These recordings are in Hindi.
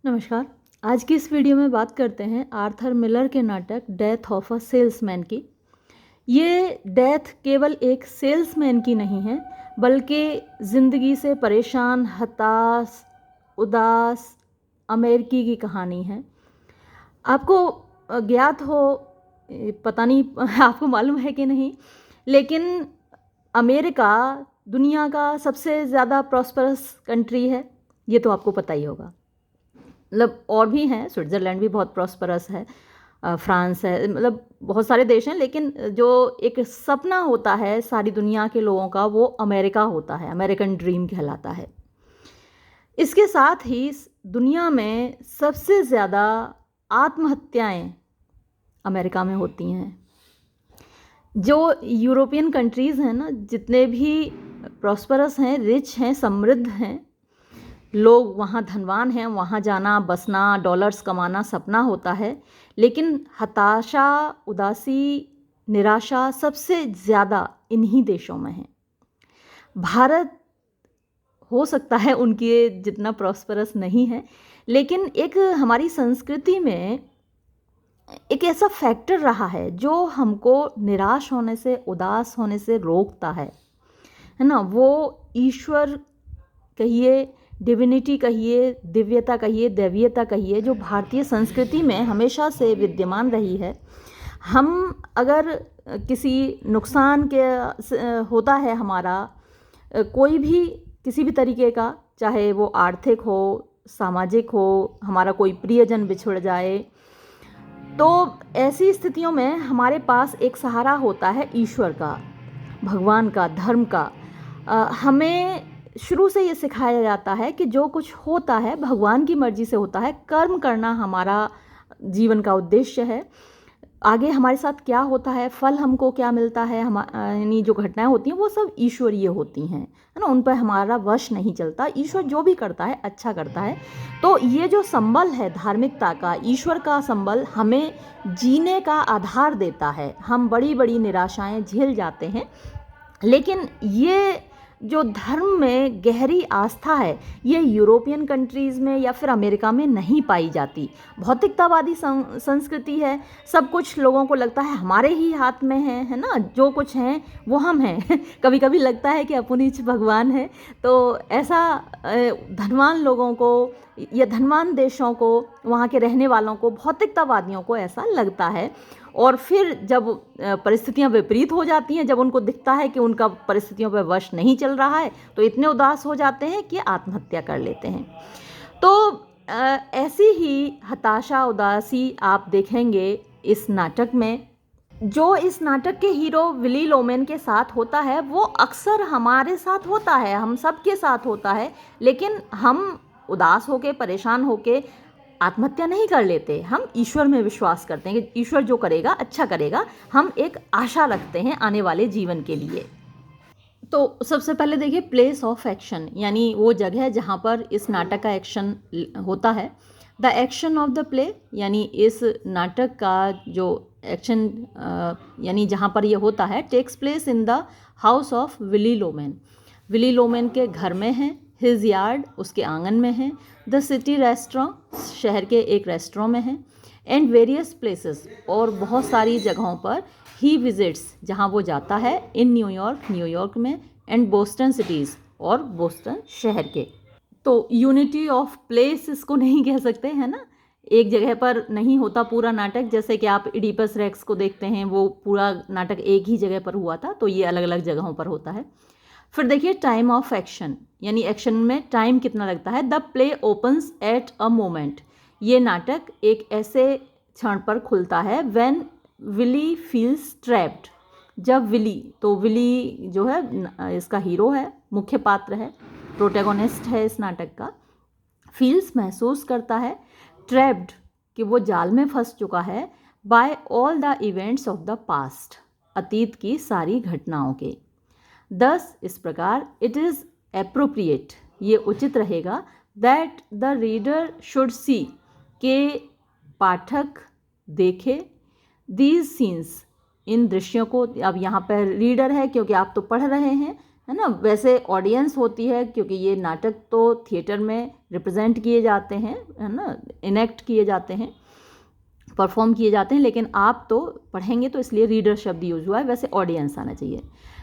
नमस्कार। आज की इस वीडियो में बात करते हैं आर्थर मिलर के नाटक डेथ ऑफ अ सेल्समैन की। ये डेथ केवल एक सेल्समैन की नहीं है, बल्कि ज़िंदगी से परेशान, हताश, उदास अमेरिकी की कहानी है। आपको ज्ञात हो, पता नहीं आपको मालूम है कि नहीं, लेकिन अमेरिका दुनिया का सबसे ज़्यादा प्रॉस्परस कंट्री है। ये तो आपको पता ही होगा। मतलब और भी हैं, स्विट्ज़रलैंड भी बहुत प्रॉस्परस है, फ्रांस है, मतलब बहुत सारे देश हैं, लेकिन जो एक सपना होता है सारी दुनिया के लोगों का, वो अमेरिका होता है, अमेरिकन ड्रीम कहलाता है। इसके साथ ही दुनिया में सबसे ज़्यादा आत्महत्याएं अमेरिका में होती हैं। जो यूरोपियन कंट्रीज़ हैं ना, जितने भी प्रॉस्परस हैं, रिच हैं, समृद्ध हैं, लोग वहाँ धनवान हैं, वहाँ जाना, बसना, डॉलर्स कमाना सपना होता है, लेकिन हताशा, उदासी, निराशा सबसे ज़्यादा इन्हीं देशों में है। भारत हो सकता है उनके जितना प्रॉस्परस नहीं है, लेकिन एक हमारी संस्कृति में एक ऐसा फैक्टर रहा है जो हमको निराश होने से, उदास होने से रोकता है ना? वो ईश्वर कहिए, डिविनिटी कहिए, दिव्यता कहिए, दैवीयता कहिए, जो भारतीय संस्कृति में हमेशा से विद्यमान रही है। हम अगर किसी नुकसान के होता है हमारा, कोई भी किसी भी तरीके का, चाहे वो आर्थिक हो, सामाजिक हो, हमारा कोई प्रियजन बिछुड़ जाए, तो ऐसी स्थितियों में हमारे पास एक सहारा होता है ईश्वर का, भगवान का, धर्म का। हमें शुरू से ये सिखाया जाता है कि जो कुछ होता है भगवान की मर्जी से होता है, कर्म करना हमारा जीवन का उद्देश्य है। आगे हमारे साथ क्या होता है, फल हमको क्या मिलता है, यानी जो घटनाएं होती हैं वो सब ईश्वरीय होती हैं, है ना? उन पर हमारा वश नहीं चलता। ईश्वर जो भी करता है अच्छा करता है। तो ये जो संबल है धार्मिकता का, ईश्वर का संबल हमें जीने का आधार देता है। हम बड़ी बड़ी निराशाएं झेल जाते हैं, लेकिन ये जो धर्म में गहरी आस्था है, ये यूरोपियन कंट्रीज़ में या फिर अमेरिका में नहीं पाई जाती। भौतिकतावादी संस्कृति है, सब कुछ लोगों को लगता है हमारे ही हाथ में है ना? जो कुछ हैं वो हम हैं। कभी कभी लगता है कि अपुनीच भगवान है। तो ऐसा धनवान लोगों को या धनवान देशों को, वहाँ के रहने वालों को, भौतिकतावादियों को ऐसा लगता है। और फिर जब परिस्थितियां विपरीत हो जाती हैं, जब उनको दिखता है कि उनका परिस्थितियों पर वश नहीं चल रहा है, तो इतने उदास हो जाते हैं कि आत्महत्या कर लेते हैं। तो ऐसी ही हताशा, उदासी आप देखेंगे इस नाटक में। जो इस नाटक के हीरो विली लोमेन के साथ होता है, वो अक्सर हमारे साथ होता है, हम सब के साथ होता है, लेकिन हम उदास होके, परेशान होके आत्महत्या नहीं कर लेते। हम ईश्वर में विश्वास करते हैं कि ईश्वर जो करेगा अच्छा करेगा। हम एक आशा रखते हैं आने वाले जीवन के लिए। तो सबसे पहले देखिए प्लेस ऑफ एक्शन, यानी वो जगह जहाँ पर इस नाटक का एक्शन होता है। The action of the play, यानी इस नाटक का जो एक्शन यानी जहाँ पर ये होता है, takes place in the house of Willy Loman. Willy Loman के घर में है। हिज यार्ड, उसके आंगन में है। द सिटी रेस्टोरेंट, शहर के एक रेस्टोरेंट में है। एंड वेरियस प्लेसेस, और बहुत सारी जगहों पर ही विजिट्स, जहाँ वो जाता है, इन न्यूयॉर्क, न्यूयॉर्क में, एंड बोस्टन सिटीज़, और बोस्टन शहर के। तो यूनिटी ऑफ प्लेस इसको नहीं कह सकते, है ना? एक जगह पर नहीं होता पूरा नाटक। जैसे कि आप इडिपस रेक्स को देखते हैं, वो पूरा नाटक एक ही जगह पर हुआ था, तो ये अलग अलग जगहों पर होता है। फिर देखिए टाइम ऑफ एक्शन, यानी एक्शन में टाइम कितना लगता है। The play opens at a moment, ये नाटक एक ऐसे क्षण पर खुलता है व्हेन विली फील्स ट्रैप्ड, जब विली, तो विली जो है इसका हीरो है, मुख्य पात्र है, प्रोटैगोनिस्ट है इस नाटक का, फील्स, महसूस करता है, ट्रैप्ड, कि वो जाल में फंस चुका है, by all the events of the past, अतीत की सारी घटनाओं के। दस, इस प्रकार, इट इज़ एप्रोप्रिएट, ये उचित रहेगा, that the reader should see, के पाठक देखे, दीज सीन्स, इन दृश्यों को। अब यहाँ पर रीडर है क्योंकि आप तो पढ़ रहे हैं, है ना। वैसे ऑडियंस होती है, क्योंकि ये नाटक तो थिएटर में रिप्रेजेंट किए जाते हैं, है ना, इनेक्ट किए जाते हैं, परफॉर्म किए जाते हैं, लेकिन आप तो पढ़ेंगे तो इसलिए रीडर शब्द यूज हुआ है, वैसे ऑडियंस आना चाहिए।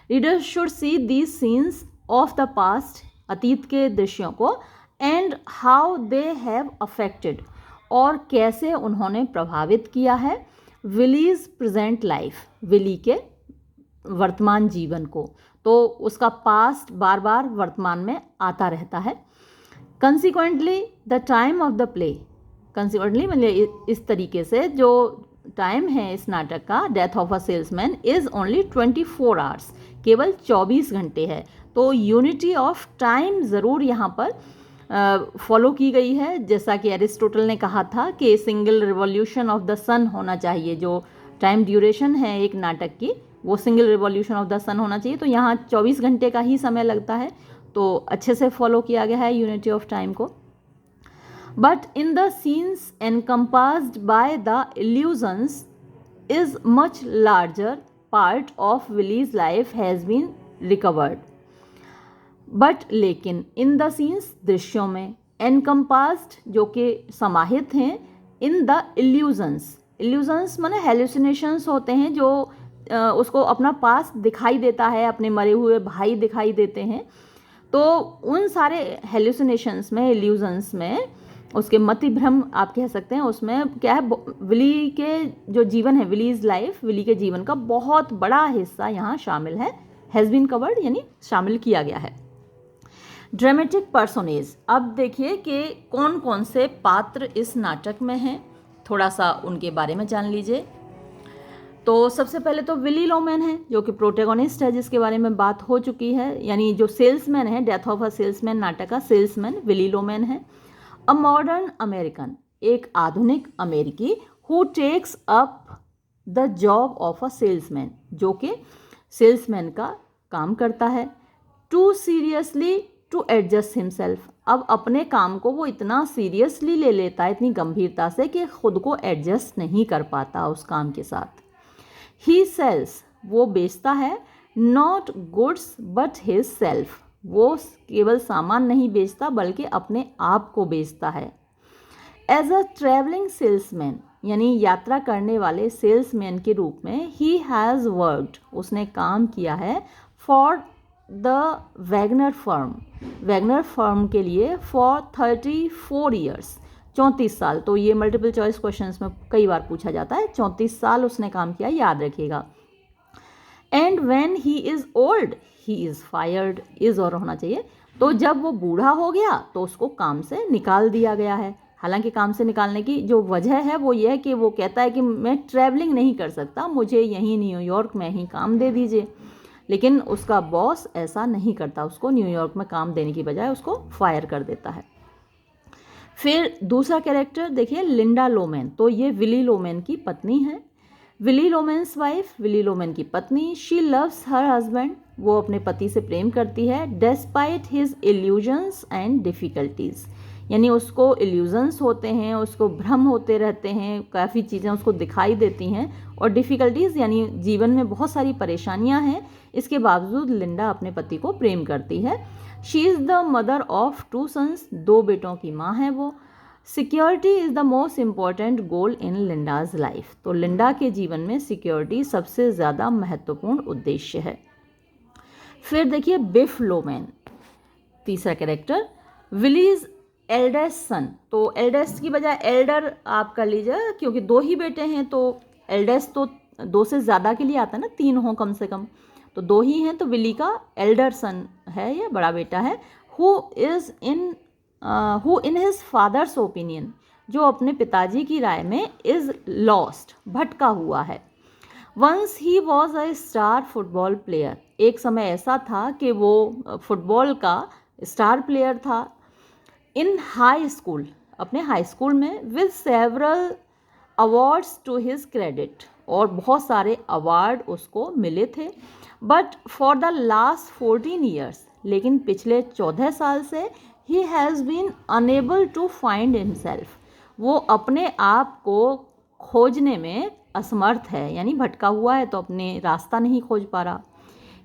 Reader should see these scenes of the past, अतीत के दृश्यों को, and how they have affected, और कैसे उन्होंने प्रभावित किया है विलीज प्रेजेंट लाइफ, विली के वर्तमान जीवन को। तो उसका पास्ट बार बार वर्तमान में आता रहता है। Consequently the time of the play, consequently मतलब इस तरीके से जो टाइम है इस नाटक का, death of a salesman, is only 24 hours, केवल 24 घंटे है। तो यूनिटी ऑफ टाइम ज़रूर यहाँ पर फॉलो की गई है, जैसा कि एरिस्टोटल ने कहा था कि सिंगल रिवॉल्यूशन ऑफ द सन होना चाहिए। जो टाइम ड्यूरेशन है एक नाटक की, वो सिंगल रिवॉल्यूशन ऑफ द सन होना चाहिए। तो यहाँ 24 घंटे का ही समय लगता है, तो अच्छे से फॉलो किया गया है यूनिटी ऑफ टाइम को। But in the scenes encompassed by the illusions is much larger part of Willy's life has been recovered. But लेकिन इन द सीन्स, दृश्यों में, एनकम्पास्ड जो कि समाहित हैं, इन द इल्यूजन्स, इल्यूजन्स माने हेलुसिनेशंस होते हैं, जो उसको अपना पास्ट दिखाई देता है, अपने मरे हुए भाई दिखाई देते हैं। तो उन सारे हेलुसिनेशंस में, इल्यूजन्स में, उसके मति भ्रम आप कह सकते हैं, उसमें क्या है, विली के जो जीवन है, विलीज लाइफ, विली के जीवन का बहुत बड़ा हिस्सा यहाँ शामिल है, हैज़ बीन कवर्ड यानी शामिल किया गया है। ड्रामेटिक पर्सोनेज, अब देखिए कि कौन कौन से पात्र इस नाटक में हैं, थोड़ा सा उनके बारे में जान लीजिए। तो सबसे पहले तो विली लोमैन है, जो कि प्रोटैगोनिस्ट है, जिसके बारे में बात हो चुकी है, यानी जो सेल्समैन है, डेथ ऑफ अ सेल्समैन नाटक का सेल्समैन विली लोमैन है। अ मॉडर्न अमेरिकन, एक आधुनिक अमेरिकी, who takes up the job of a salesman, जो कि सेल्समैन का काम करता है। To seriously to adjust himself, अब अपने काम को वो इतना सीरियसली ले लेता है, इतनी गंभीरता से, कि खुद को एडजस्ट नहीं कर पाता उस काम के साथ। ही सेल्स, वो बेचता है, not goods but his self, वो केवल सामान नहीं बेचता बल्कि अपने आप को बेचता है। एज अ ट्रैवलिंग सेल्समैन, यानी यात्रा करने वाले सेल्समैन के रूप में, ही हैज़ वर्कड, उसने काम किया है, for the Wagner firm, Wagner firm के लिए, फॉर 34 ईयर्स, 34 साल। तो ये मल्टीपल चॉइस क्वेश्चंस में कई बार पूछा जाता है, 34 साल उसने काम किया, याद रखिएगा। And when he is old he is fired, is और होना चाहिए। तो जब वो बूढ़ा हो गया तो उसको काम से निकाल दिया गया है। हालांकि काम से निकालने की जो वजह है वो ये है कि वो कहता है कि मैं ट्रैवलिंग नहीं कर सकता, मुझे यहीं न्यूयॉर्क में ही काम दे दीजिए। लेकिन उसका बॉस ऐसा नहीं करता, उसको न्यूयॉर्क में काम देने की बजाय उसको फायर कर देता है। फिर दूसरा कैरेक्टर देखिए, लिंडा लोमैन, तो ये विली लोमैन की पत्नी है। विली लोमैन्स वाइफ, विली लोमैन की पत्नी। शी लव्स हर हस्बैंड, वो अपने पति से प्रेम करती है, despite his illusions and difficulties, यानी उसको इल्यूजन्स होते हैं, उसको भ्रम होते रहते हैं, काफ़ी चीज़ें उसको दिखाई देती हैं, और डिफ़िकल्टीज़ यानी जीवन में बहुत सारी परेशानियां हैं, इसके बावजूद लिंडा अपने पति को प्रेम करती है। She is the mother of 2 sons, 2 बेटों की माँ है वो। Security is the most important goal in Linda's life, तो लिंडा के जीवन में सिक्योरिटी सबसे ज़्यादा महत्वपूर्ण उद्देश्य है। फिर देखिए बिफ लोमैन, तीसरा कैरेक्टर, विलीज एल्डेस्ट सन, तो एल्डेस्ट की बजाय एल्डर आप कर लीजिए, क्योंकि 2 ही बेटे हैं, तो एल्डेस्ट तो 2 से ज़्यादा के लिए आता है ना, 3 हो कम से कम, तो 2 ही हैं, तो विली का एल्डर सन है, ये बड़ा बेटा है। Who in his father's opinion, जो अपने पिताजी की राय में इज़ लॉस्ट, भटका हुआ है। Once he was a star football player, एक समय ऐसा था कि वो फुटबॉल का स्टार प्लेयर था। इन हाई स्कूल, अपने हाई स्कूल में, with several awards to his credit, और बहुत सारे अवार्ड उसको मिले थे। But for the last 14 years, लेकिन पिछले 14 साल से, he has been unable to find himself, वो अपने आप को खोजने में असमर्थ है, यानी भटका हुआ है तो अपने रास्ता नहीं खोज पा रहा।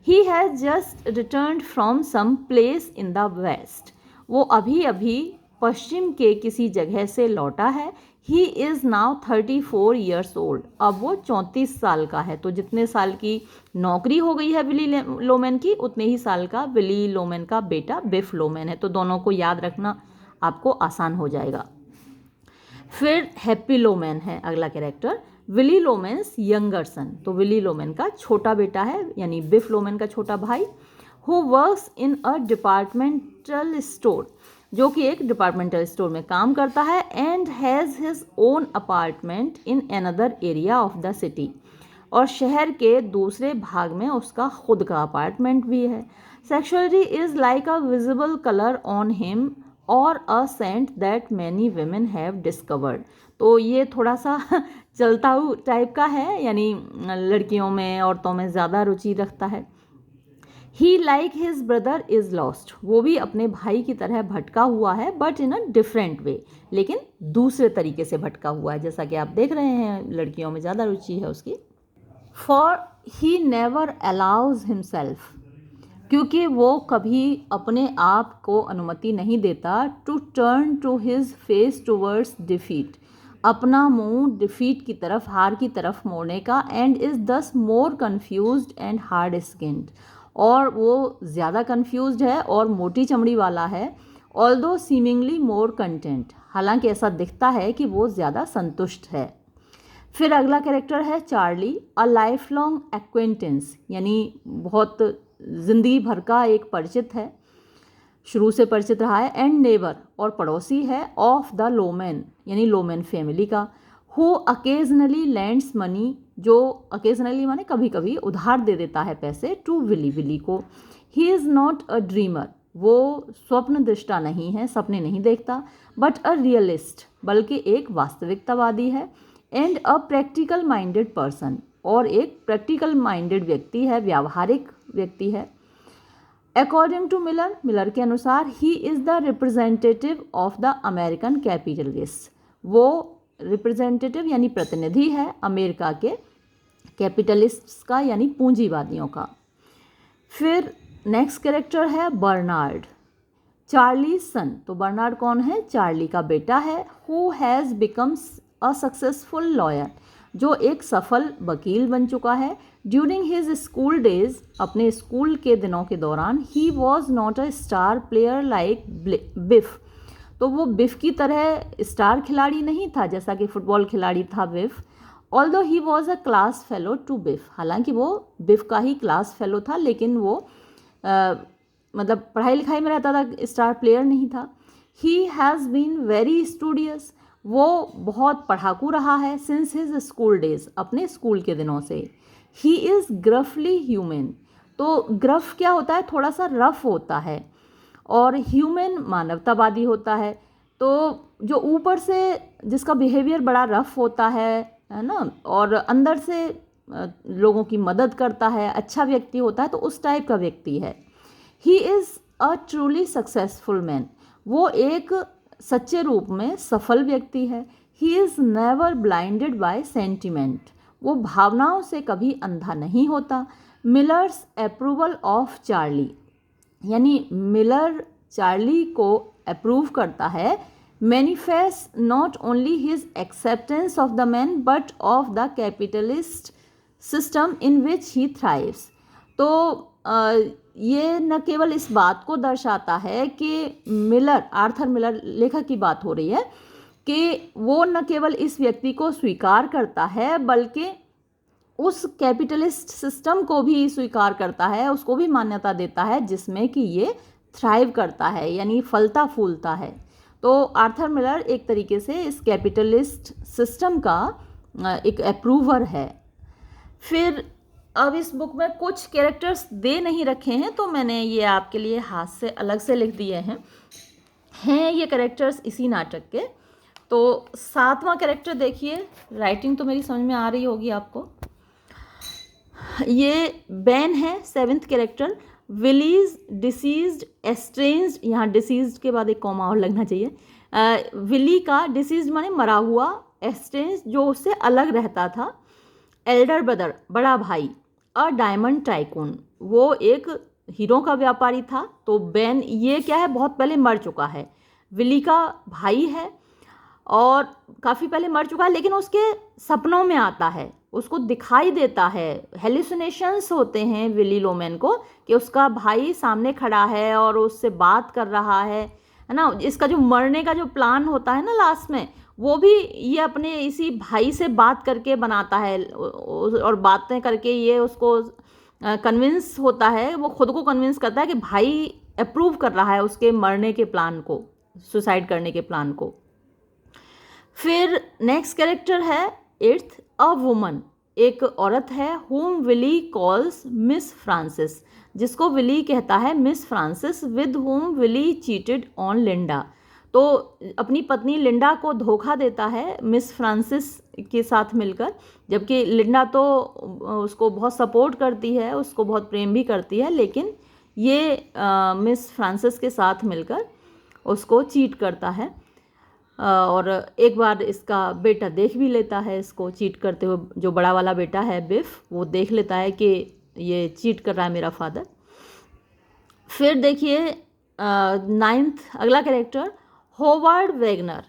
He has just returned from some place in the west, वो अभी अभी पश्चिम के किसी जगह से लौटा है। He is now 34 years old, अब वो 34 साल का है। तो जितने साल की नौकरी हो गई है विली लोमैन की, उतने ही साल का विली लोमैन का बेटा बिफ लोमैन है। तो दोनों को याद रखना आपको आसान हो जाएगा। फिर हैप्पी लोमैन है अगला कैरेक्टर, विली लोमैन्स यंगर सन, तो विली लोमैन का छोटा बेटा है, यानी बिफ लोमैन का छोटा भाई। Who works in a departmental store, जो कि एक डिपार्टमेंटल स्टोर में काम करता है। And has his own apartment in another area of the city, और शहर के दूसरे भाग में उसका खुद का अपार्टमेंट भी है। Sexuality is like a visible colour on him और a scent that many women have discovered, तो ये थोड़ा सा चलता हुआ टाइप का है, यानी लड़कियों में औरतों में ज़्यादा रुचि रखता है। He like his brother is lost, वो भी अपने भाई की तरह भटका हुआ है, but in a different way, लेकिन दूसरे तरीके से भटका हुआ है। जैसा कि आप देख रहे हैं लड़कियों में ज़्यादा रुचि है उसकी। For he never allows himself, क्योंकि वो कभी अपने आप को अनुमति नहीं देता to turn to his face towards defeat, अपना मुंह डिफीट की तरफ, हार की तरफ मोड़ने का। एंड इज़ दस मोर कन्फ्यूज्ड एंड हार्ड स्किन्ड, और वो ज़्यादा कन्फ्यूज्ड है और मोटी चमड़ी वाला है। ऑल्दो सीमिंगली मोर कंटेंट, हालांकि ऐसा दिखता है कि वो ज़्यादा संतुष्ट है। फिर अगला कैरेक्टर है Charlie, a life long acquaintance, यानी बहुत ज़िंदगी भर का एक परिचित है, शुरू से परिचित रहा है। एंड नेबर, और पड़ोसी है, ऑफ द लोमैन, यानी लोमैन फैमिली का। हु अकेजनली लैंड्स मनी, जो अकेजनली माने कभी कभी उधार दे देता है पैसे, टू विली, विली को। ही इज़ नॉट अ ड्रीमर, वो स्वप्न दृष्टा नहीं है, सपने नहीं देखता, बट अ रियलिस्ट, बल्कि एक वास्तविकतावादी है। And a practical minded person, और एक प्रैक्टिकल माइंडेड व्यक्ति है, व्यावहारिक व्यक्ति है। अकॉर्डिंग टू मिलर, मिलर के अनुसार, he is the representative of the American capitalist, वो रिप्रेजेंटेटिव यानी प्रतिनिधि है अमेरिका के कैपिटलिस्ट्स का, यानी पूंजीवादियों का। फिर नेक्स्ट कैरेक्टर है बर्नार्ड, चार्ली सन, तो बर्नार्ड कौन है? चार्ली का बेटा है। Who has becomes a successful lawyer, जो एक सफल वकील बन चुका है। ड्यूरिंग हिज स्कूल डेज, अपने स्कूल के दिनों के दौरान, he was not a star player like Biff, तो वो बिफ की तरह स्टार खिलाड़ी नहीं था, जैसा कि फुटबॉल खिलाड़ी था Biff. Although he was a class fellow to Biff, हालांकि वो बिफ का ही क्लास फेलो था, लेकिन वो मतलब पढ़ाई लिखाई में रहता था, स्टार प्लेयर नहीं था। He has been very studious, वो बहुत पढ़ाकू रहा है। सिंस हिज स्कूल डेज, अपने स्कूल के दिनों से। ही इज़ ग्रफली ह्यूमन, तो ग्रफ क्या होता है? थोड़ा सा रफ होता है, और ह्यूमन मानवतावादी होता है। तो जो ऊपर से जिसका बिहेवियर बड़ा रफ होता है ना, और अंदर से लोगों की मदद करता है, अच्छा व्यक्ति होता है, तो उस टाइप का व्यक्ति है। ही is a truly successful man, वो एक सच्चे रूप में सफल व्यक्ति है। He is never blinded bye sentiment, वो भावनाओं से कभी अंधा नहीं होता। मिलर्स अप्रूवल ऑफ चार्ली, यानी मिलर चार्ली को अप्रूव करता है। Manifest not only his acceptance of the man but of the capitalist system in which he thrives, तो ये न केवल इस बात को दर्शाता है कि मिलर, आर्थर मिलर लेखक की बात हो रही है, कि वो न केवल इस व्यक्ति को स्वीकार करता है, बल्कि उस कैपिटलिस्ट सिस्टम को भी स्वीकार करता है, उसको भी मान्यता देता है, जिसमें कि ये थ्राइव करता है, यानी फलता फूलता है। तो आर्थर मिलर एक तरीके से इस कैपिटलिस्ट सिस्टम का एक अप्रूवर है। फिर अब इस बुक में कुछ कैरेक्टर्स दे नहीं रखे हैं, तो मैंने ये आपके लिए हाथ से अलग से लिख दिए हैं ये कैरेक्टर्स इसी नाटक के। तो 7वां कैरेक्टर देखिए, राइटिंग तो मेरी समझ में आ रही होगी आपको। ये बेन है, 7th character. Willy's deceased estranged, यहाँ डिसीज्ड के बाद एक कॉमा और लगना चाहिए। विली का डिसीज्ड माने मरा हुआ, एस्ट्रेंज्ड जो उससे अलग रहता था। एल्डर ब्रदर, बड़ा भाई। अ डायमंड टाइकून, वो एक हीरो का व्यापारी था। तो बेन ये क्या है, बहुत पहले मर चुका है, विली का भाई है और काफ़ी पहले मर चुका है, लेकिन उसके सपनों में आता है, उसको दिखाई देता है, हेलुसिनेशंस होते हैं विली लोमैन को कि उसका भाई सामने खड़ा है और उससे बात कर रहा है ना। इसका जो मरने का जो प्लान होता है ना लास्ट में, वो भी ये अपने इसी भाई से बात करके बनाता है और बातें करके ये उसको कन्विंस होता है, वो खुद को कन्विंस करता है कि भाई अप्रूव कर रहा है उसके मरने के प्लान को, सुसाइड करने के प्लान को। फिर नेक्स्ट कैरेक्टर है इट्स अ वुमन, एक औरत है, whom Willy calls Miss Francis, जिसको विली कहता है Miss Francis, with whom Willy cheated on Linda. तो अपनी पत्नी लिंडा को धोखा देता है मिस फ्रांसिस के साथ मिलकर, जबकि लिंडा तो उसको बहुत सपोर्ट करती है, उसको बहुत प्रेम भी करती है, लेकिन ये मिस फ्रांसिस के साथ मिलकर उसको चीट करता है। और एक बार इसका बेटा देख भी लेता है इसको चीट करते हुए, जो बड़ा वाला बेटा है बिफ, वो देख लेता है कि ये चीट कर रहा है मेरा फादर। फिर देखिए नाइन्थ अगला कैरेक्टर होवार्ड वैगनर।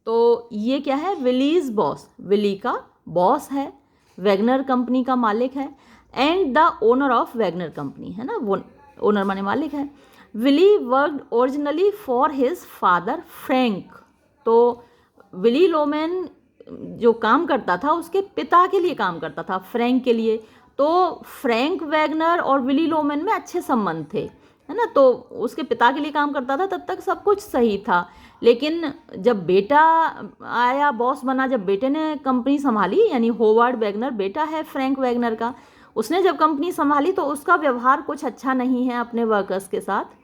तो ये क्या है, विलीज बॉस, विली का बॉस है, वैगनर कंपनी का मालिक है, and the owner of Wagner company, है ना, वो ओनर माने मालिक है। Willy worked originally for his father Frank. तो विली लोमैन जो काम करता था उसके पिता के लिए काम करता था, फ्रैंक के लिए। तो फ्रैंक वैगनर और विली लोमैन में अच्छे संबंध थे, है ना, तो उसके पिता के लिए काम करता था, तब तक सब कुछ सही था। लेकिन जब बेटा आया, बॉस बना, जब बेटे ने कंपनी संभाली, यानी होवार्ड वैगनर बेटा है फ्रैंक वैगनर का, उसने जब कंपनी संभाली तो उसका व्यवहार कुछ अच्छा नहीं है अपने वर्कर्स के साथ।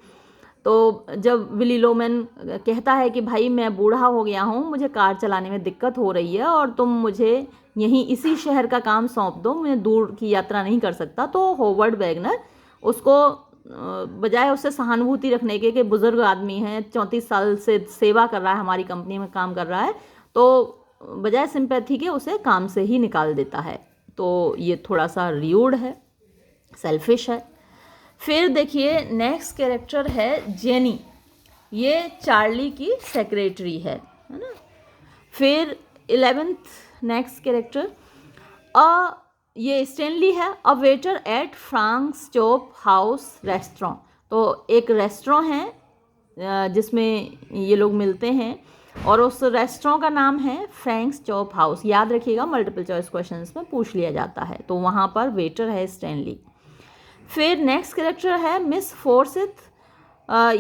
तो जब विली लोमैन कहता है कि भाई मैं बूढ़ा हो गया हूँ, मुझे कार चलाने में दिक्कत हो रही है और तुम मुझे यहीं इसी शहर का काम सौंप दो, मैं दूर की यात्रा नहीं कर सकता, तो होवर्ड वैगनर उसको बजाय उससे सहानुभूति रखने के कि बुज़ुर्ग आदमी है, 34 साल से सेवा कर रहा है, हमारी कंपनी में काम कर रहा है, तो बजाय सिंपैथी के उसे काम से ही निकाल देता है। तो ये थोड़ा सा र्यूड है, सेल्फिश है। फिर देखिए नेक्स्ट कैरेक्टर है जेनी, ये चार्ली की सेक्रेटरी है ना। फिर 11th नेक्स्ट कैरेक्टर ये स्टैनली है, a waiter at Frank's chop house restaurant. तो एक रेस्टोरेंट है जिसमें ये लोग मिलते हैं और उस रेस्टोरेंट का नाम है फ्रैंक्स चॉप हाउस। याद रखिएगा, मल्टीपल चॉइस क्वेश्चंस में पूछ लिया जाता है। तो वहाँ पर वेटर है स्टैनली। फिर नेक्स्ट कैरेक्टर है मिस फोर्सिथ,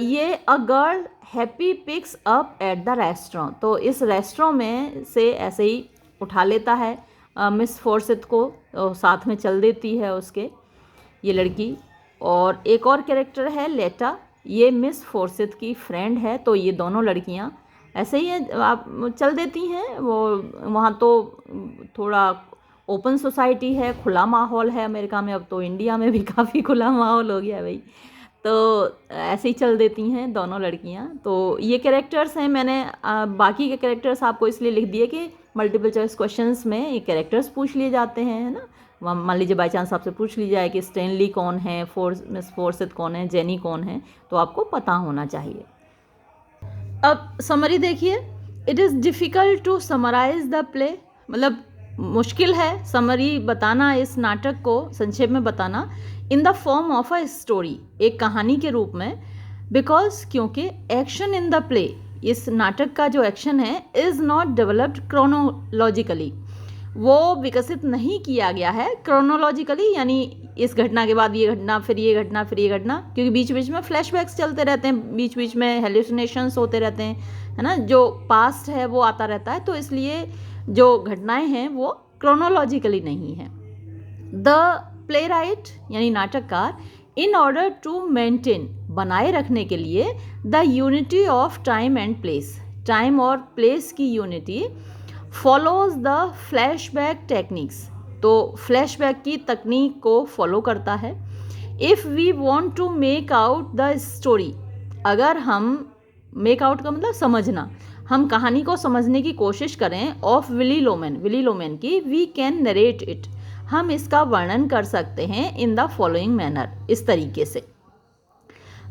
ये a girl happy picks up at the restaurant. तो इस रेस्टोरेंट में से ऐसे ही उठा लेता है मिस फोर्सिथ को, साथ में चल देती है उसके ये लड़की। और एक और कैरेक्टर है लेटा, ये मिस फोर्सिथ की फ्रेंड है। तो ये दोनों लड़कियां ऐसे ही आप चल देती हैं। वो वहाँ तो थोड़ा ओपन सोसाइटी है, खुला माहौल है अमेरिका में, अब तो इंडिया में भी काफ़ी खुला माहौल हो गया भाई, तो ऐसे ही चल देती हैं दोनों लड़कियां। तो ये कैरेक्टर्स हैं, मैंने बाकी के कैरेक्टर्स आपको इसलिए लिख दिए कि मल्टीपल चॉइस क्वेश्चंस में ये कैरेक्टर्स पूछ लिए जाते हैं, है ना। मान लीजिए बाई चांस आपसे पूछ ली जाए कि स्टैनली कौन है, मिस फोर्सिथ कौन है, जेनी कौन है, तो आपको पता होना चाहिए। अब समरी देखिए, it is difficult to summarise the play, मतलब मुश्किल है समरी बताना, इस नाटक को संक्षेप में बताना, in the form of a story, एक कहानी के रूप में, बिकॉज क्योंकि एक्शन इन द प्ले, इस नाटक का जो एक्शन है, इज़ नॉट डेवलप्ड क्रोनोलॉजिकली, वो विकसित नहीं किया गया है क्रोनोलॉजिकली, यानी इस घटना के बाद ये घटना, फिर ये घटना, फिर ये घटना, क्योंकि बीच बीच में फ्लैशबैक्स चलते रहते हैं, बीच बीच में हेल्यूसिनेशंस होते रहते हैं, है ना, जो पास्ट है वो आता रहता है, तो इसलिए जो घटनाएं हैं वो क्रोनोलॉजिकली नहीं है। द प्ले राइट यानी नाटककार, इन ऑर्डर टू मेंटेन, बनाए रखने के लिए, the unity of time and place, time और प्लेस की unity, follows the flashback techniques, तो फ्लैशबैक की तकनीक को फॉलो करता है। If we want to make out the story, अगर हम, मेक आउट का मतलब समझना, हम कहानी को समझने की कोशिश करें, ऑफ विली लोमैन की, वी कैन नरेट इट, हम इसका वर्णन कर सकते हैं इन द फॉलोइंग मैनर, इस तरीके से।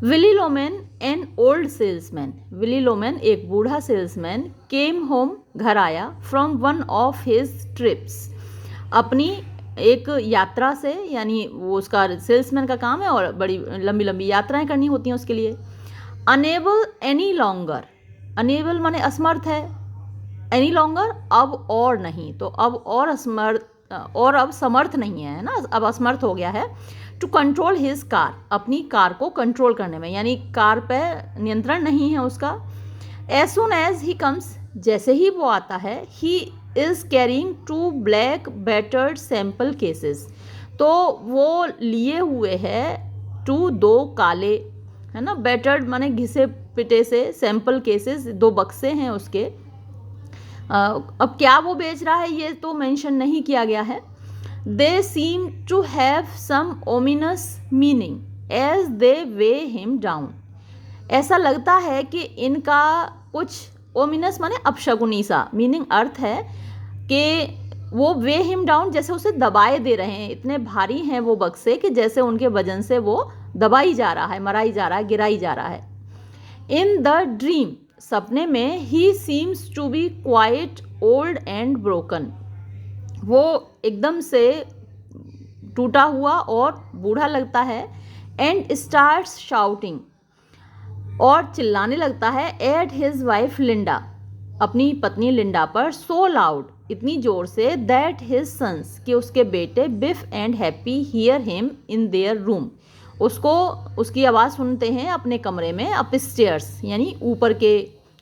Willy Loman an old salesman, Willy Loman एक बूढ़ा सेल्समैन, केम होम घर आया, from one of his trips, अपनी एक यात्रा से, यानी वो उसका सेल्समैन का काम है और बड़ी लंबी लंबी यात्राएं करनी होती हैं उसके लिए। अनेबल एनी लॉन्गर, अनेबल माने असमर्थ है, एनी लॉन्गर अब और नहीं, तो अब और असमर्थ, और अब समर्थ नहीं है ना, अब असमर्थ हो गया है। टू कंट्रोल हिज कार, अपनी कार को कंट्रोल करने में, यानी कार पे नियंत्रण नहीं है उसका। As soon as he comes, जैसे ही वो आता है, he is carrying 2 black battered sample cases, तो वो लिए हुए है 2 काले, है ना, बैटर्ड माने घिसे पिटे से, सैंपल केसेस 2 बक्से हैं उसके। अब क्या वो बेच रहा है ये तो मेंशन नहीं किया गया है। They seem to have some ominous meaning as they weigh him down, ऐसा लगता है कि इनका कुछ, ओमिनस माने अपशकुनी सा, मीनिंग अर्थ है कि वो वे हिम डाउन, जैसे उसे दबाए दे रहे हैं, इतने भारी हैं वो बक्से कि जैसे उनके वजन से वो दबाई जा रहा है, मराई जा रहा है, गिराई जा रहा है। इन द ड्रीम, सपने में, he seems to be quite old and broken, वो एकदम से टूटा हुआ और बूढ़ा लगता है। एंड स्टार्ट्स शाउटिंग, और चिल्लाने लगता है, एट हिज वाइफ लिंडा, अपनी पत्नी लिंडा पर, सो लाउड, इतनी जोर से, दैट हिज सन्स, कि उसके बेटे Biff and Happy hear him in their room, उसको, उसकी आवाज़ सुनते हैं अपने कमरे में, अप स्टेयर्स यानी ऊपर के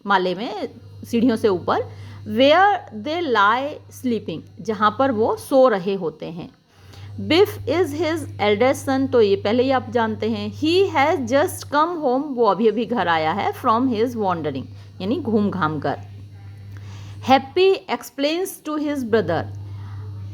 माले में, सीढ़ियों से ऊपर, वेयर दे लाई स्लीपिंग, जहाँ पर वो सो रहे होते हैं। बिफ इज़ हिज एल्डेस्ट सन, तो ये पहले ही आप जानते हैं। ही हैज़ जस्ट कम होम, वो अभी अभी घर आया है, फ्रॉम हिज वॉन्डरिंग, यानी घूम घाम कर। Happy explains to his brother,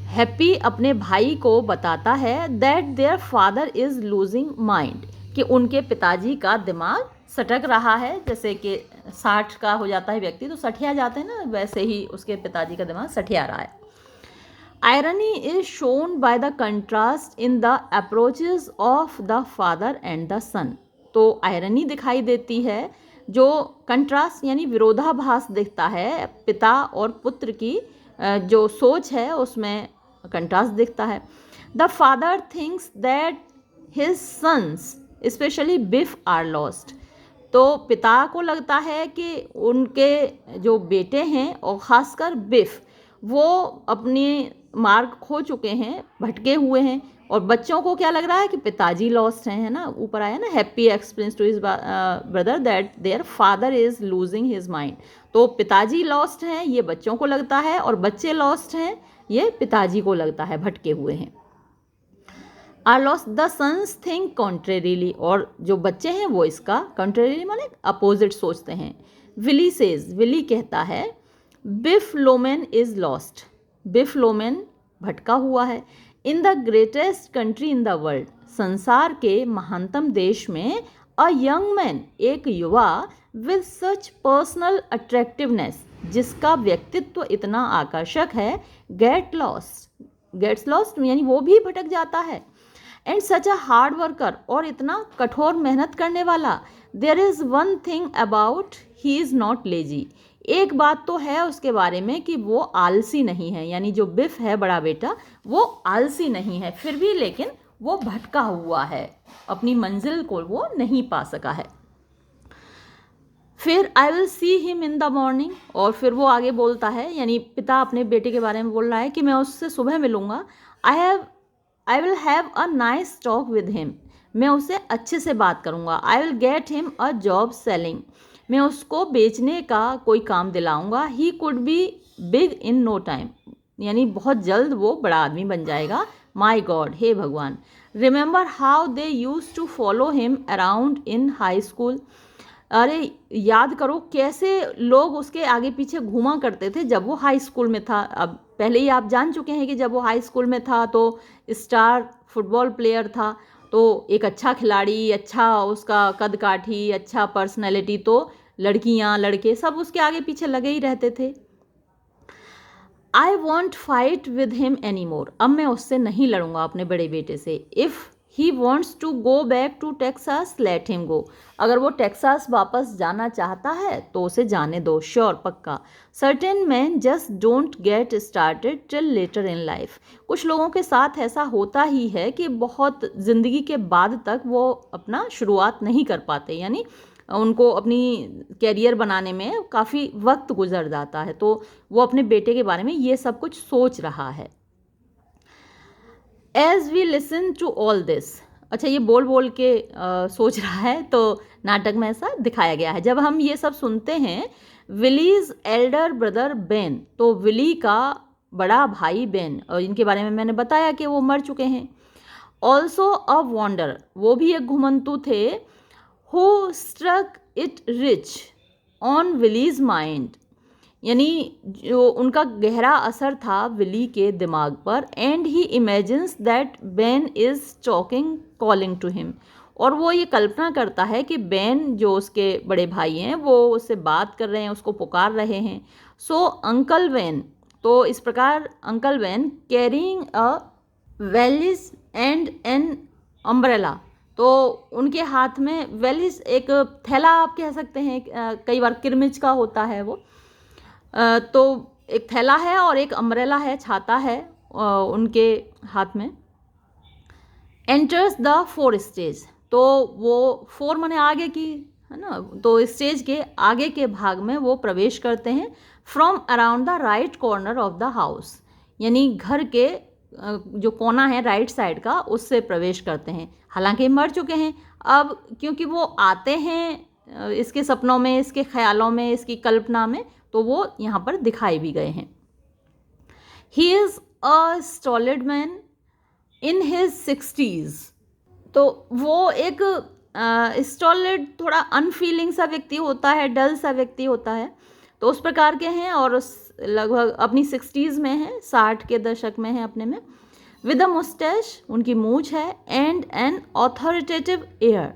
Happy अपने भाई को बताता है, that their father is losing mind, कि उनके पिताजी का दिमाग सटक रहा है, जैसे कि 60 का हो जाता है व्यक्ति तो सठिया जाते हैं ना, वैसे ही उसके पिताजी का दिमाग सठिया रहा है। Irony is shown by the contrast in the approaches of the father and the son, तो आयरनी दिखाई देती है, जो कंट्रास्ट यानी विरोधाभास दिखता है, पिता और पुत्र की जो सोच है उसमें कंट्रास्ट दिखता है। The father thinks that his sons specially Biff are lost, तो पिता को लगता है कि उनके जो बेटे हैं और ख़ासकर बिफ, वो अपने मार्ग खो चुके हैं, भटके हुए हैं, और बच्चों को क्या लग रहा है कि पिताजी लॉस्ट हैं, है ना, ऊपर आया ना, Happy explains to his brother that their father is losing his mind, तो पिताजी लॉस्ट हैं ये बच्चों को लगता है, और बच्चे लॉस्ट हैं ये पिताजी को लगता है, भटके हुए हैं। Are lost, the sons think contrarily, और जो बच्चे हैं वो इसका कॉन्ट्रेरी माने अपोजिट सोचते हैं। विली सेज, विली कहता है, Biff Loman is lost, Biff Loman भटका हुआ है। In the greatest country in the world, संसार के महानतम देश में, अ यंग मैन, एक युवा, विद सच पर्सनल अट्रैक्टिवनेस, जिसका व्यक्तित्व इतना आकर्षक है, गेट लॉस्ट, गेट्स लॉस्ट यानी वो भी भटक जाता है। And such a hard worker, और इतना कठोर मेहनत करने वाला। There is one thing about he is not lazy, एक बात तो है उसके बारे में कि वो आलसी नहीं है, यानी जो बिफ है बड़ा बेटा वो आलसी नहीं है, फिर भी लेकिन वो भटका हुआ है, अपनी मंजिल को वो नहीं पा सका है। फिर I will see him in the morning, और फिर वो आगे बोलता है, यानी पिता अपने बेटे के बारे में बोल रहा है कि मैं उससे सुबह मिलूँगा। I will have a nice talk with him, मैं उससे अच्छे से बात करूँगा। I will get him a job selling, मैं उसको बेचने का कोई काम दिलाऊँगा। He could be big in no time, यानी बहुत जल्द वो बड़ा आदमी बन जाएगा। माई गॉड, हे भगवान। Remember how they use to follow him around in high school, अरे याद करो कैसे लोग उसके आगे पीछे घूमा करते थे जब वो हाई स्कूल में था। अब पहले ही आप जान चुके हैं कि जब वो हाई स्कूल में था तो स्टार फुटबॉल प्लेयर था, तो एक अच्छा खिलाड़ी, अच्छा उसका कद काठी, अच्छा पर्सनैलिटी, तो लड़कियां लड़के सब उसके आगे पीछे लगे ही रहते थे। I won't fight with him any more, अब मैं उससे नहीं लड़ूंगा अपने बड़े बेटे से। If he wants to go back to Texas let him go, अगर वो टेक्सास वापस जाना चाहता है तो उसे जाने दो, श्योर, पक्का। Certain man just don't get started till later in life, कुछ लोगों के साथ ऐसा होता ही है कि बहुत ज़िंदगी के बाद तक वो अपना शुरुआत नहीं कर पाते, यानी उनको अपनी कैरियर बनाने में काफ़ी वक्त गुजर जाता है, तो वो अपने बेटे के बारे में ये सब कुछ सोच रहा है। As we listen to all this, अच्छा ये बोल बोल के सोच रहा है, तो नाटक में ऐसा दिखाया गया है। जब हम ये सब सुनते हैं, विलीज एल्डर ब्रदर बेन, तो विली का बड़ा भाई बेन, और इनके बारे में मैंने बताया कि वो मर चुके हैं। ऑल्सो अ वॉन्डर, वो भी एक घुमंतु थे। Who struck it rich on Willy's mind, यानी जो उनका गहरा असर था विली के दिमाग पर। And he imagines that Ben is talking calling to him, और वो ये कल्पना करता है कि बेन जो उसके बड़े भाई हैं वो उससे बात कर रहे हैं, उसको पुकार रहे हैं। सो अंकल वेन, तो इस प्रकार uncle Ben carrying a valise and an umbrella, तो उनके हाथ में वेलिस एक थैला आप कह सकते हैं, कई बार किरमिच का होता है वो, तो एक थैला है और एक अम्ब्रेला है, छाता है उनके हाथ में। एंटर्स द फोर स्टेज, तो वो फोर माने आगे की, है ना, तो स्टेज के आगे के भाग में वो प्रवेश करते हैं। From around the right corner of the house, यानी घर के जो कोना है राइट साइड का, उससे प्रवेश करते हैं। हालांकि मर चुके हैं, अब क्योंकि वो आते हैं इसके सपनों में, इसके ख्यालों में, इसकी कल्पना में, तो वो यहाँ पर दिखाई भी गए हैं। He is a stolid man in his 60s, तो वो एक स्टॉलिड, थोड़ा अनफीलिंग सा व्यक्ति होता है, डल सा व्यक्ति होता है, तो उस प्रकार के हैं, और लगभग अपनी 60s में हैं, 60 के दशक में हैं अपने में। विद अ मुस्टैच, उनकी मूछ है। And an authoritative air,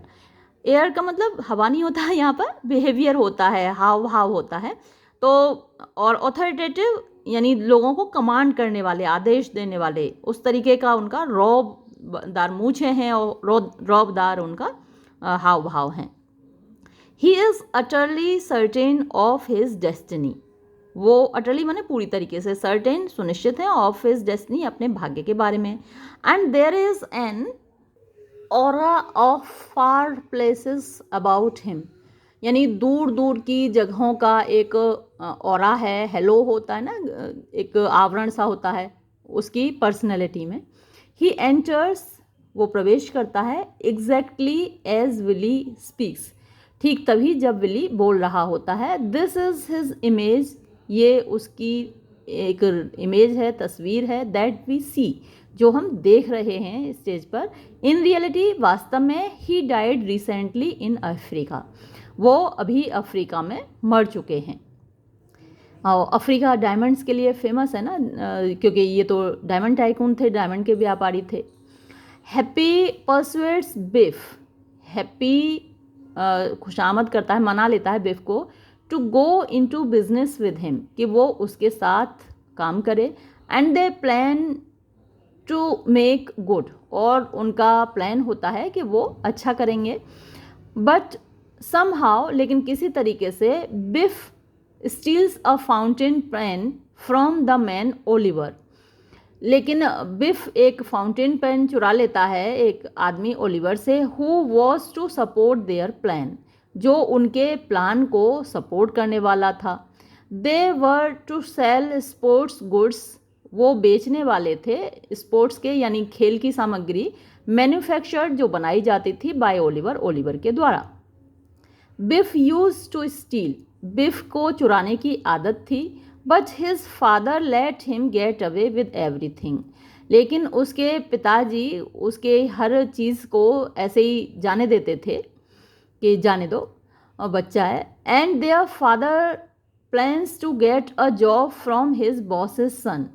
air का मतलब हवा नहीं होता है यहाँ पर, बिहेवियर होता है, हाव भाव होता है, तो और ऑथोरिटेटिव यानी लोगों को कमांड करने वाले, आदेश देने वाले, उस तरीके का उनका रौबदार मूछें हैं और रौबदार उनका हाव भाव हैं। He is utterly certain of his destiny, वो अटरली माने पूरी तरीके से, सर्टेन सुनिश्चित है, ऑफ हिज डेस्टिनी अपने भाग्य के बारे में। And there is an aura of far places about him, यानी दूर दूर की जगहों का एक ऑरा है, हेलो होता है ना, एक आवरण सा होता है उसकी पर्सनैलिटी में। ही एंटर्स, वो प्रवेश करता है। एग्जैक्टली एज विली स्पीक्स, ठीक तभी जब विली बोल रहा होता है। दिस इज़ हिज इमेज, ये उसकी एक इमेज है, तस्वीर है। दैट वी सी, जो हम देख रहे हैं स्टेज पर। इन रियलिटी, वास्तव में, he died recently in Africa, वो अभी अफ्रीका में मर चुके हैं। अफ्रीका डायमंड्स के लिए फेमस है ना, क्योंकि ये तो डायमंड टाइकून थे, डायमंड के व्यापारी थे। हैप्पी परसुएट्स बिफ, हैप्पी खुशामद करता है, मना लेता है बिफ को, to go into business with him, कि वो उसके साथ काम करे। And they plan to make good, और उनका प्लान होता है कि वो अच्छा करेंगे। बट समहाउ, लेकिन किसी तरीके से, Biff steals a fountain pen from the man Oliver, लेकिन बिफ एक फाउंटेन पेन चुरा लेता है एक आदमी ओलिवर से, who was to support their plan, जो उनके प्लान को सपोर्ट करने वाला था। They were to sell sports goods, वो बेचने वाले थे स्पोर्ट्स के यानी खेल की सामग्री, मैन्युफैक्चर्ड, जो बनाई जाती थी बाय ओलिवर, ओलिवर के द्वारा। बिफ यूज टू स्टील, बिफ को चुराने की आदत थी। But his father let him get away with everything, लेकिन उसके पिताजी उसके हर चीज़ को ऐसे ही जाने देते थे कि जाने दो, बच्चा है। And their father plans to get a job from his boss's son,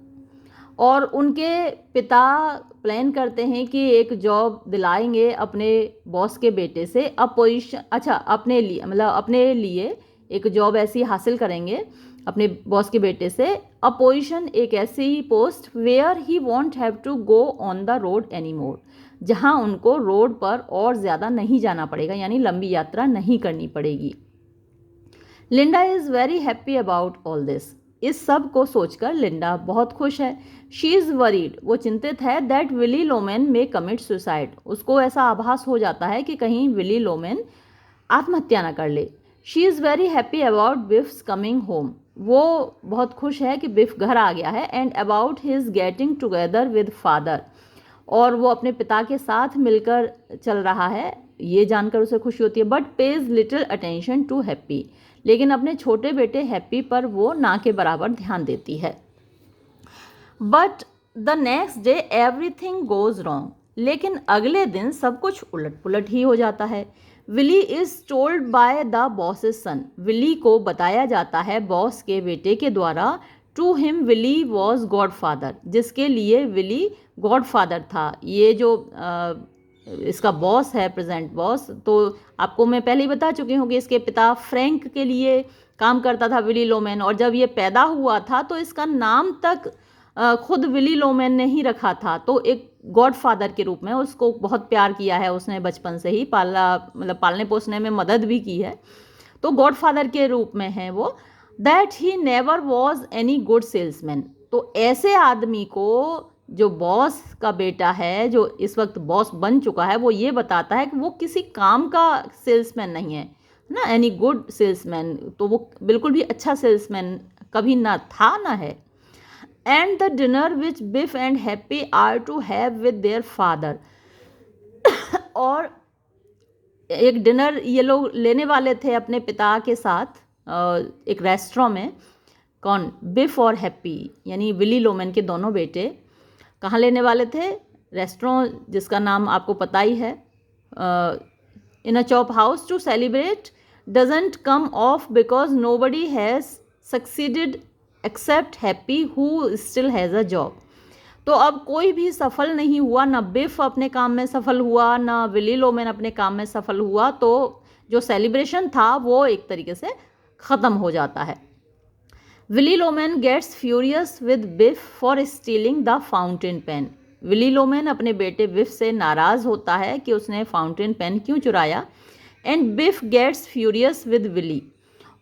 और उनके पिता प्लान करते हैं कि एक जॉब दिलाएंगे अपने बॉस के बेटे से। अ पोजीशन, अच्छा, अपने लिए, मतलब अपने लिए एक जॉब ऐसी हासिल करेंगे। अपने बॉस के बेटे से, अ पोजीशन एक ऐसी post where he won't have to go on the road any more, जहाँ उनको रोड पर और ज़्यादा नहीं जाना पड़ेगा, यानी लंबी यात्रा नहीं करनी पड़ेगी। Linda is very happy about all this, इस सब को सोचकर लिंडा बहुत खुश है। शी इज़ वरीड, वो चिंतित है, दैट विली लोमेन में कमिट सुसाइड, उसको ऐसा आभास हो जाता है कि कहीं विली लोमेन आत्महत्या न कर ले। She is very happy about Biff's coming home, वो बहुत खुश है कि बिफ घर आ गया है, and about his getting together with father, और वो अपने पिता के साथ मिलकर चल रहा है, ये जानकर उसे खुशी होती है। But pays little attention to Happy, लेकिन अपने छोटे बेटे हैप्पी पर वो ना के बराबर ध्यान देती है। But the next day everything goes wrong, लेकिन अगले दिन सब कुछ उलट पुलट ही हो जाता है। Willy is told by the boss's son, Willy को बताया जाता है बॉस के बेटे के द्वारा, to him Willy was godfather, जिसके लिए विली गॉड फादर था। ये जो इसका बॉस है, प्रेजेंट बॉस, तो आपको मैं पहले ही बता चुकी हूँ कि इसके पिता फ्रैंक के लिए काम करता था विली लोमेन, और जब ये पैदा हुआ था तो इसका नाम तक खुद विली लोमेन ने ही रखा था। तो एक गॉड फादर के रूप में उसको बहुत प्यार किया है उसने, बचपन से ही पाला, मतलब पालने पोसने में मदद भी की है, तो गॉड फादर के रूप में है वो। That he never was any good salesman, तो ऐसे आदमी को, जो बॉस का बेटा है, जो इस वक्त बॉस बन चुका है, वो ये बताता है कि वो किसी काम का सेल्समैन नहीं है ना, एनी गुड सेल्समैन, तो वो बिल्कुल भी अच्छा सेल्समैन कभी ना था ना है। And the dinner which Biff and Happy are to have with their father, और एक डिनर ये लोग लेने वाले थे अपने पिता के साथ एक रेस्टोरेंट में। कौन? बिफ और हैप्पी, यानी विली लोमेन के दोनों बेटे कहाँ लेने वाले थे? रेस्टोरेंट जिसका नाम आपको पता ही है, in a chop house, to celebrate doesn't come off because nobody has succeeded except Happy who still has a job. तो अब कोई भी सफल नहीं हुआ, ना बिफ अपने काम में सफल हुआ, ना विली लोमेन अपने काम में सफल हुआ, तो जो सेलिब्रेशन था वो एक तरीके से ख़त्म हो जाता है। Willy Loman gets furious with Biff for stealing the fountain pen, Willy Loman अपने बेटे बिफ से नाराज़ होता है कि उसने फाउंटेन पेन क्यों चुराया। And Biff gets furious with Willy,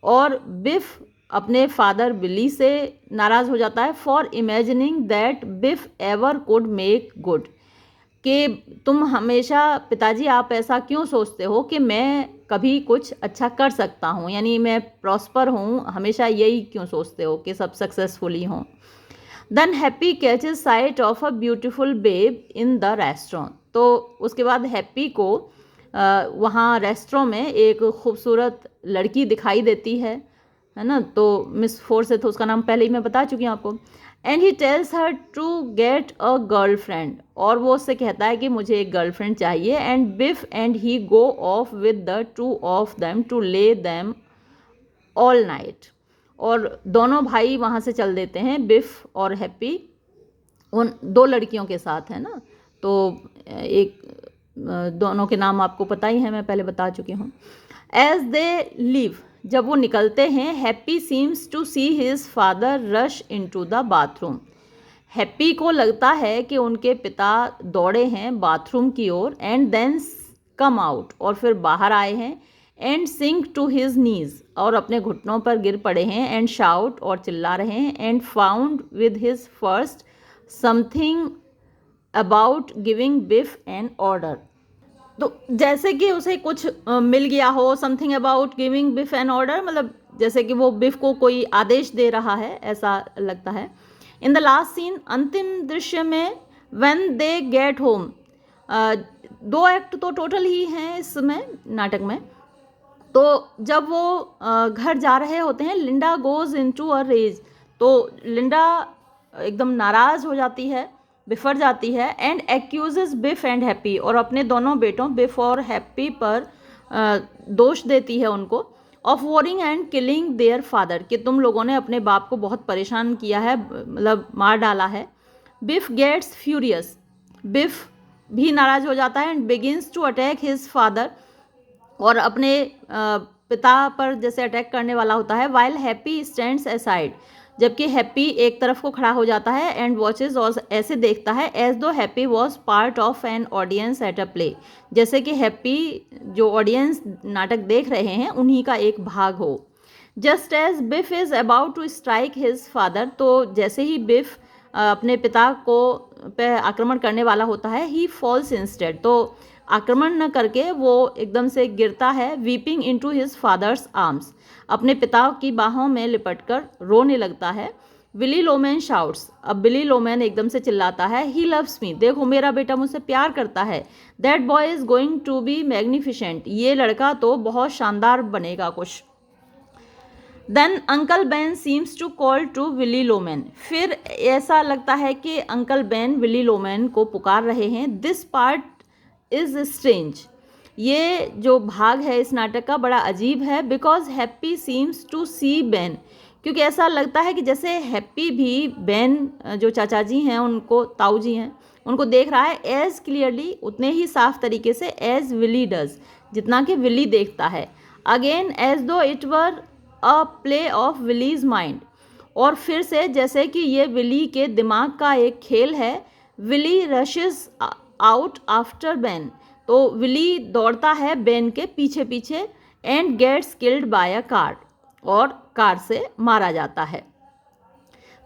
और बिफ अपने फादर विली से नाराज़ हो जाता है, for imagining that beef ever could make good, कि तुम हमेशा, पिताजी आप ऐसा क्यों सोचते हो कि मैं कभी कुछ अच्छा कर सकता हूँ, यानी मैं प्रॉस्पर हूँ, हमेशा यही क्यों सोचते हो कि सब सक्सेसफुली हों। Then Happy catches sight of a beautiful babe in the restaurant, तो उसके बाद हैप्पी को वहाँ रेस्टोरेंट में एक खूबसूरत लड़की दिखाई देती है ना, तो मिस फोर्सेथ, उसका नाम पहले ही मैं बता चुकी हूँ आपको। And he tells her to get a girlfriend, और वो उससे कहता है कि मुझे एक गर्लफ्रेंड चाहिए। And Biff and he go off with the two of them to lay them all night, और दोनों भाई वहाँ से चल देते हैं, बिफ और हैप्पी उन दो लड़कियों के साथ, है ना। तो एक दोनों के नाम आपको पता ही है, मैं पहले बता चुकी हूँ। एज दे लीव, जब वो निकलते हैं, Happy seems to see his father rush into the bathroom, Happy को लगता है कि उनके पिता दौड़े हैं बाथरूम की ओर, एंड देन कम आउट, और फिर बाहर आए हैं, and sink to his knees, और अपने घुटनों पर गिर पड़े हैं, एंड शाउट, और चिल्ला रहे हैं, and found with his first something about giving Biff an order, तो जैसे कि उसे कुछ मिल गया हो, something about giving Biff an order, मतलब जैसे कि वो बिफ को कोई आदेश दे रहा है, ऐसा लगता है। इन द लास्ट सीन, अंतिम दृश्य में, when they get home, 2 act तो टोटल ही हैं इसमें, नाटक में। तो जब वो घर जा रहे होते हैं, Linda goes into a rage, तो लिंडा एकदम नाराज़ हो जाती है, बिफर जाती है, and accuses beef and happy, और अपने दोनों बेटों बिफ और हैप्पी पर दोष देती है उनको, of warring and killing their father, कि तुम लोगों ने अपने बाप को बहुत परेशान किया है, मतलब मार डाला है। बिफ गेट्स फ्यूरियस, बिफ भी नाराज़ हो जाता है, and begins to attack his father, और अपने पिता पर जैसे अटैक करने वाला होता है, वाइल हैप्पी स्टैंड्स असाइड, जबकि हैप्पी एक तरफ को खड़ा हो जाता है, एंड वॉचेज और ऐसे देखता है एज दो happy was part of an audience at a play, जैसे कि हैप्पी जो ऑडियंस नाटक देख रहे हैं उन्हीं का एक भाग हो। Just as Biff is about to strike his father, तो जैसे ही बिफ अपने पिता को पे आक्रमण करने वाला होता है, ही फॉल्स इंस्टेड, तो आक्रमण न करके वो एकदम से गिरता है, weeping into his father's arms, अपने पिता की बाहों में लिपटकर रोने लगता है। विली लोमैन शाउट्स, अब बिली लोमैन एकदम से चिल्लाता है, ही लव्स मी, देखो मेरा बेटा मुझसे प्यार करता है, that boy is going to be magnificent, ये लड़का तो बहुत शानदार बनेगा कुछ। Then uncle Ben seems to call to Willy Loman, फिर ऐसा लगता है कि अंकल बेन विली लोमैन को पुकार रहे हैं। दिस पार्ट इज स्ट्रेंज, ये जो भाग है इस नाटक का बड़ा अजीब है, because Happy seems to see Ben, क्योंकि ऐसा लगता है कि जैसे हैप्पी भी बेन जो चाचा जी हैं उनको, ताऊ जी हैं, उनको देख रहा है एज क्लियरली, उतने ही साफ तरीके से एज विली डज, जितना कि विली देखता है। Again as though it were a play of Willy's mind, और फिर से जैसे कि ये विली के दिमाग का एक खेल है। Willy rushes out after Ben, तो विली दौड़ता है बेन के पीछे पीछे, and gets killed by a car, और कार से मारा जाता है।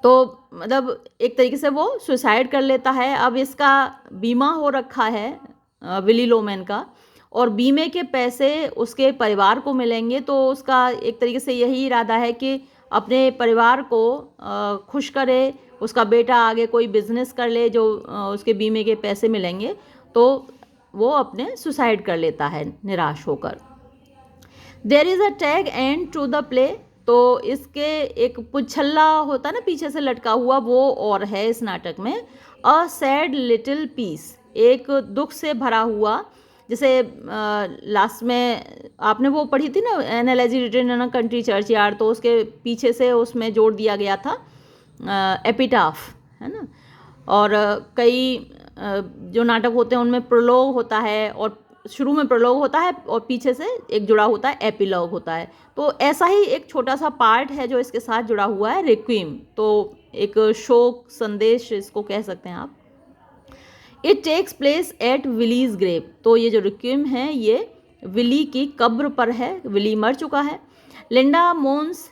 तो मतलब एक तरीके से वो सुसाइड कर लेता है। अब इसका बीमा हो रखा है विली लोमैन का, और बीमे के पैसे उसके परिवार को मिलेंगे, तो उसका एक तरीके से यही इरादा है कि अपने परिवार को खुश करे, उसका बेटा आगे कोई बिजनेस कर ले जो उसके बीमे के पैसे मिलेंगे, तो वो अपने सुसाइड कर लेता है निराश होकर। There is a tag end to the play, तो इसके एक पुछल्ला होता है ना पीछे से लटका हुआ, वो और है इस नाटक में। अ सैड लिटिल पीस, एक दुख से भरा हुआ, जैसे लास्ट में आपने वो पढ़ी थी ना, an elegy written in a country churchyard, तो उसके पीछे से उसमें जोड़ दिया गया था एपिटाफ, है ना। और कई जो नाटक होते हैं उनमें प्रोलोग होता है, और शुरू में प्रोलोग होता है और पीछे से एक जुड़ा होता है एपिलॉग होता है, तो ऐसा ही एक छोटा सा पार्ट है जो इसके साथ जुड़ा हुआ है, रिक्विम, तो एक शोक संदेश इसको कह सकते हैं आप। It takes place at village grave, तो ये जो रिक्विम है ये विली की कब्र पर है, विली मर चुका है। लिंडा मोन्स,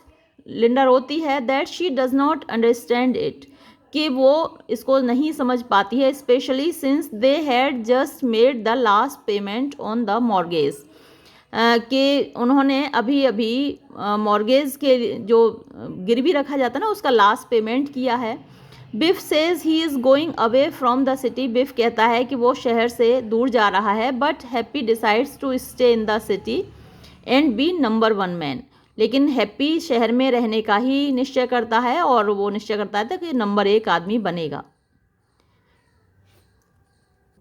लिंडा रोती है, that she does not understand it, कि वो इसको नहीं समझ पाती है, specially since they had just made the last payment on the mortgage, कि उन्होंने अभी अभी मॉर्गेज के जो गिरवी रखा जाता है ना उसका लास्ट पेमेंट किया है। Biff says he is going away from the city, Biff कहता है कि वो शहर से दूर जा रहा है, but Happy decides to stay in the city and be number one man, लेकिन हैप्पी शहर में रहने का ही निश्चय करता है, और वो निश्चय करता है कि नंबर 1 आदमी बनेगा।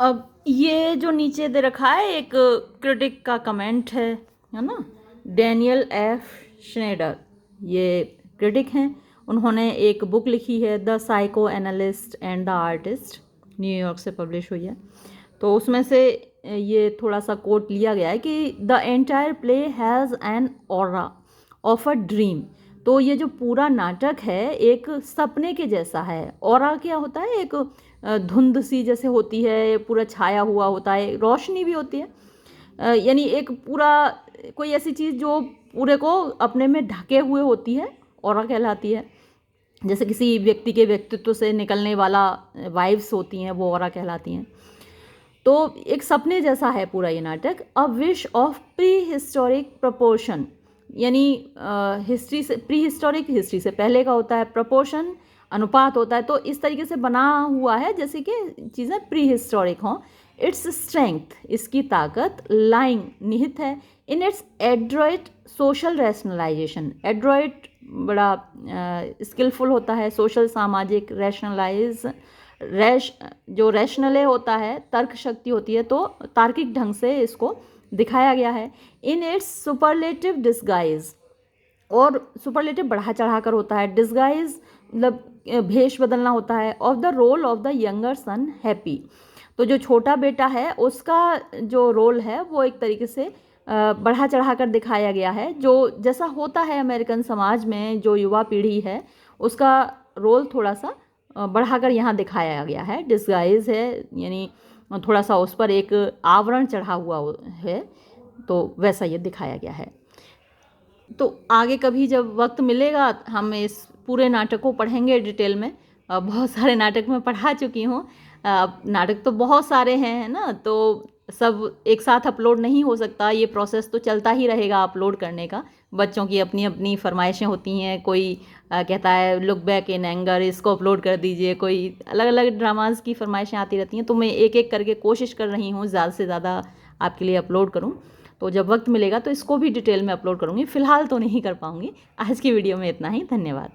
अब ये जो नीचे दे रखा है एक क्रिटिक का कमेंट है ना, डैनियल एफ श्नेडर, ये क्रिटिक हैं, उन्होंने एक बुक लिखी है the psycho analyst and the artist, New York से पब्लिश हुई है, तो उसमें से ये थोड़ा सा कोट लिया गया है कि the entire play has an aura of a dream, तो ये जो पूरा नाटक है एक सपने के जैसा है। ऑरा क्या होता है, एक धुंध सी जैसे होती है, पूरा छाया हुआ होता है, रोशनी भी होती है, यानी एक पूरा कोई ऐसी चीज़ जो पूरे को अपने में ढके हुए होती है, ऑरा कहलाती है। जैसे किसी व्यक्ति के व्यक्तित्व से निकलने वाला वाइब्स होती हैं, वो ऑरा कहलाती हैं। तो एक सपने जैसा है पूरा ये नाटक। A wish of pre historic proportion, यानी हिस्ट्री से, प्री हिस्टोरिक हिस्ट्री से पहले का होता है, प्रपोर्शन अनुपात होता है, तो इस तरीके से बना हुआ है जैसे कि चीज़ें प्री हिस्टोरिक हों। इट्स स्ट्रेंथ, इसकी ताकत, लाइंग निहित है in its adroit social rationalization, adroit बड़ा स्किलफुल होता है, सोशल सामाजिक, रैशनलाइज जो रैशनले होता है, तर्क शक्ति होती है, तो तार्किक ढंग से इसको दिखाया गया है। इन इट्स सुपरलेटिव डिस्गाइज, और सुपरलेटिव बढ़ा चढ़ा कर होता है, डिस्गाइज मतलब भेष बदलना होता है, of the role of the younger son Happy, तो जो छोटा बेटा है उसका जो रोल है वो एक तरीके से बढ़ा चढ़ा कर दिखाया गया है। जो जैसा होता है अमेरिकन समाज में, जो युवा पीढ़ी है उसका रोल थोड़ा सा बढ़ाकर यहाँ दिखाया गया है। डिस्गाइज है, यानी थोड़ा सा उस पर एक आवरण चढ़ा हुआ है, तो वैसा ये दिखाया गया है। तो आगे कभी जब वक्त मिलेगा हम इस पूरे नाटक को पढ़ेंगे डिटेल में। बहुत सारे नाटक मैं पढ़ा चुकी हूँ। नाटक तो बहुत सारे हैं, है ना, तो सब एक साथ अपलोड नहीं हो सकता। ये प्रोसेस तो चलता ही रहेगा अपलोड करने का। बच्चों की अपनी अपनी फरमाइशें होती हैं। कोई कहता है लुक बैक इन एंगर, इसको अपलोड कर दीजिए। कोई अलग अलग ड्रामाज की फरमाइशें आती रहती हैं। तो मैं एक एक करके कोशिश कर रही हूँ ज़्यादा से ज़्यादा आपके लिए अपलोड करूँ। तो जब वक्त मिलेगा तो इसको भी डिटेल में अपलोड करूँगी। फ़िलहाल तो नहीं कर पाऊँगी। आज की वीडियो में इतना ही। धन्यवाद।